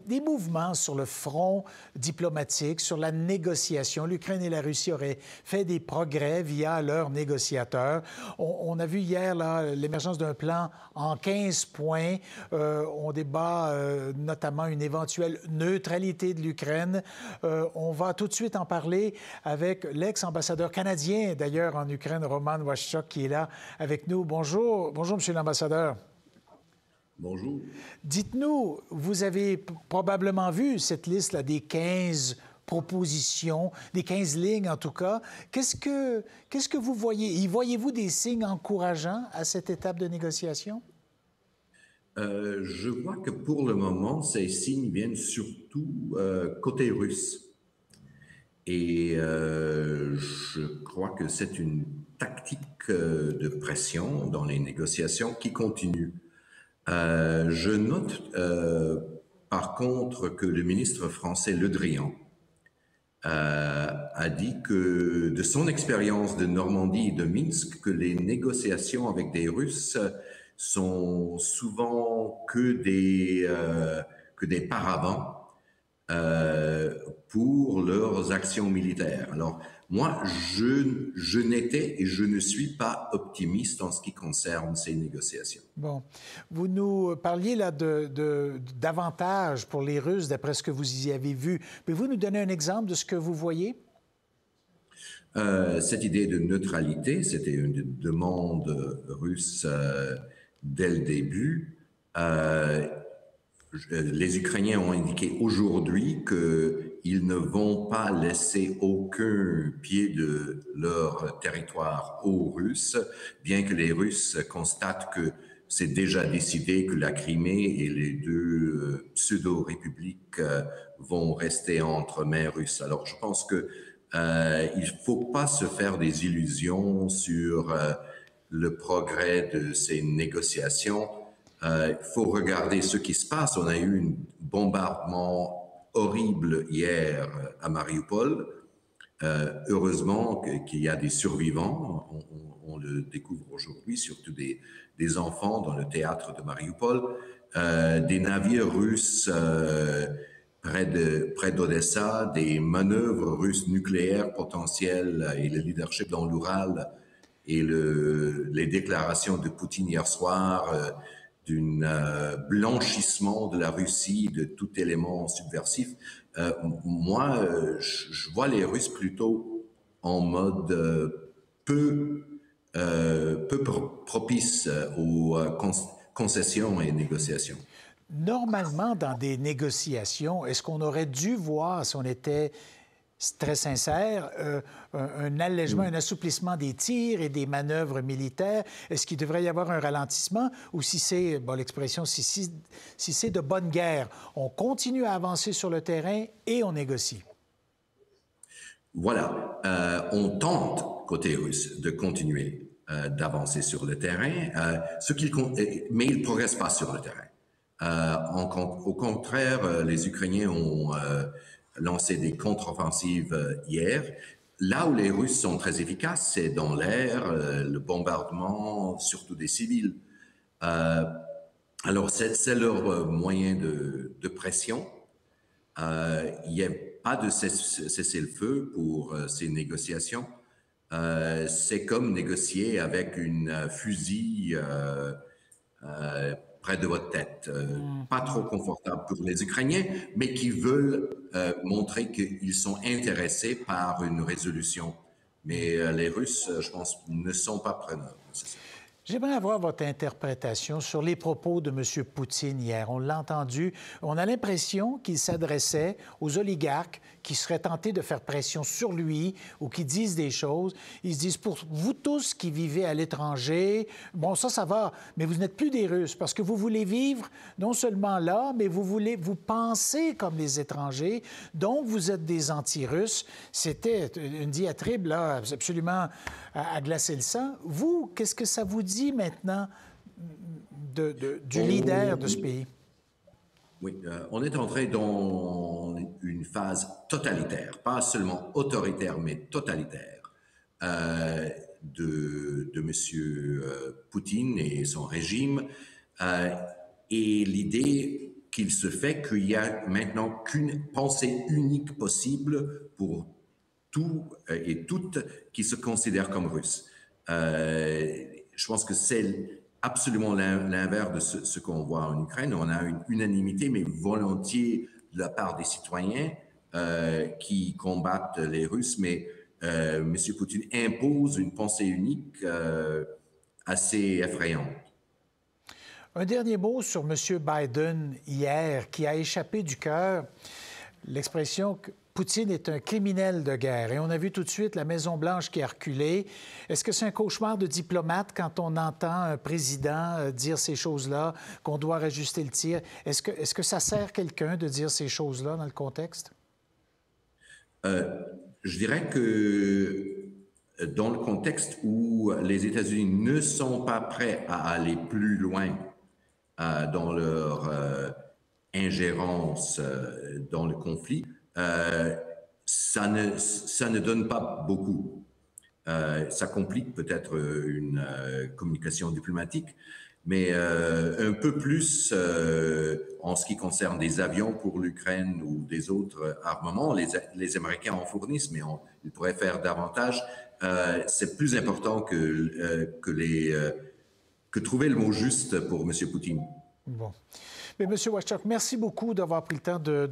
des mouvements sur le front diplomatique, sur la négociation. L'Ukraine et la Russie auraient fait des progrès via leurs négociateurs. On a vu hier l'émergence d'un plan en 15 points. On débat notamment une éventuelle neutralité de l'Ukraine. On va tout de suite en parler avec l'ex-ambassadeur canadien, d'ailleurs, en Ukraine, Roman Waszczuk, qui est là avec nous. Bonjour, Monsieur l'ambassadeur. Bonjour. Dites-nous, vous avez probablement vu cette liste des 15 propositions, des 15 lignes en tout cas. Qu'est-ce que vous voyez? Y voyez-vous des signes encourageants à cette étape de négociation? Je vois que pour le moment, ces signes viennent surtout côté russe. Et je crois que c'est une tactique de pression dans les négociations qui continue. Je note par contre que le ministre français Le Drian a dit que de son expérience de Normandie et de Minsk, que les négociations avec des Russes sont souvent que des paravents pour leurs actions militaires. Alors, moi, je n'étais et je ne suis pas optimiste en ce qui concerne ces négociations. Bon. Vous nous parliez là d'avantages pour les Russes, d'après ce que vous y avez vu. Pouvez-vous nous donner un exemple de ce que vous voyez? Cette idée de neutralité, c'était une demande russe dès le début. Les Ukrainiens ont indiqué aujourd'hui qu'ils ne vont pas laisser aucun pied de leur territoire aux Russes, bien que les Russes constatent que c'est déjà décidé que la Crimée et les deux pseudo-républiques vont rester entre mains russes. Alors je pense que il faut pas se faire des illusions sur le progrès de ces négociations. Il faut regarder ce qui se passe. On a eu un bombardement horrible hier à Mariupol. Heureusement qu'il y a des survivants. On le découvre aujourd'hui, surtout des enfants dans le théâtre de Mariupol. Des navires russes près d'Odessa, des manœuvres russes nucléaires potentielles et le leadership dans l'Oural et les déclarations de Poutine hier soir d'un blanchissement de la Russie de tout élément subversif. Moi, je vois les Russes plutôt en mode peu propice aux concessions et négociations. Normalement, dans des négociations, est-ce qu'on aurait dû voir, si on était très sincère, un allègement, un assouplissement des tirs et des manœuvres militaires? Est-ce qu'il devrait y avoir un ralentissement ou si c'est, bon, l'expression, si c'est de bonne guerre, on continue à avancer sur le terrain et on négocie? Voilà, on tente, côté russe, de continuer d'avancer sur le terrain, mais ils ne progressent pas sur le terrain. Au contraire, les Ukrainiens ont lancé des contre-offensives hier. Là où les Russes sont très efficaces, c'est dans l'air, le bombardement, surtout des civils. Alors, c'est leur moyen de pression. Il n'y a pas de cessez-le-feu pour ces négociations. C'est comme négocier avec une fusil près de votre tête. Pas trop confortable pour les Ukrainiens, mais qui veulent montrer qu'ils sont intéressés par une résolution. Mais les Russes, je pense, ne sont pas preneurs nécessairement. J'aimerais avoir votre interprétation sur les propos de M. Poutine hier. On l'a entendu. On a l'impression qu'il s'adressait aux oligarques qui seraient tentés de faire pression sur lui ou qui disent des choses. Ils se disent, pour vous tous qui vivez à l'étranger, bon, ça va, mais vous n'êtes plus des Russes parce que vous voulez vivre non seulement là, mais vous pensez comme les étrangers, donc vous êtes des anti-Russes. C'était une diatribe, là, absolument à glacer le sang. Vous, qu'est-ce que ça vous dit maintenant du leader de ce pays? Oui, on est entré dans une phase totalitaire, pas seulement autoritaire, mais totalitaire de M. Poutine et son régime. Et l'idée qu'il se fait qu'il y a maintenant qu'une pensée unique possible pour tous et toutes qui se considèrent comme Russes. Je pense que c'est absolument l'inverse de ce qu'on voit en Ukraine. On a une unanimité, mais volontiers de la part des citoyens qui combattent les Russes, mais M. Poutine impose une pensée unique assez effrayante. Un dernier mot sur M. Biden hier, qui a échappé du cœur l'expression que Poutine est un criminel de guerre. Et on a vu tout de suite la Maison-Blanche qui a reculé. Est-ce que c'est un cauchemar de diplomate quand on entend un président dire ces choses-là, qu'on doit rajuster le tir? Est-ce que ça sert quelqu'un de dire ces choses-là dans le contexte? Je dirais que dans le contexte où les États-Unis ne sont pas prêts à aller plus loin dans leur ingérence dans le conflit, ça ne donne pas beaucoup. Ça complique peut-être une communication diplomatique, mais un peu plus en ce qui concerne des avions pour l'Ukraine ou des autres armements. Les Américains en fournissent, mais ils pourraient faire davantage. C'est plus important que trouver le mot juste pour M. Poutine. Bon. Mais M. Waszczak, merci beaucoup d'avoir pris le temps de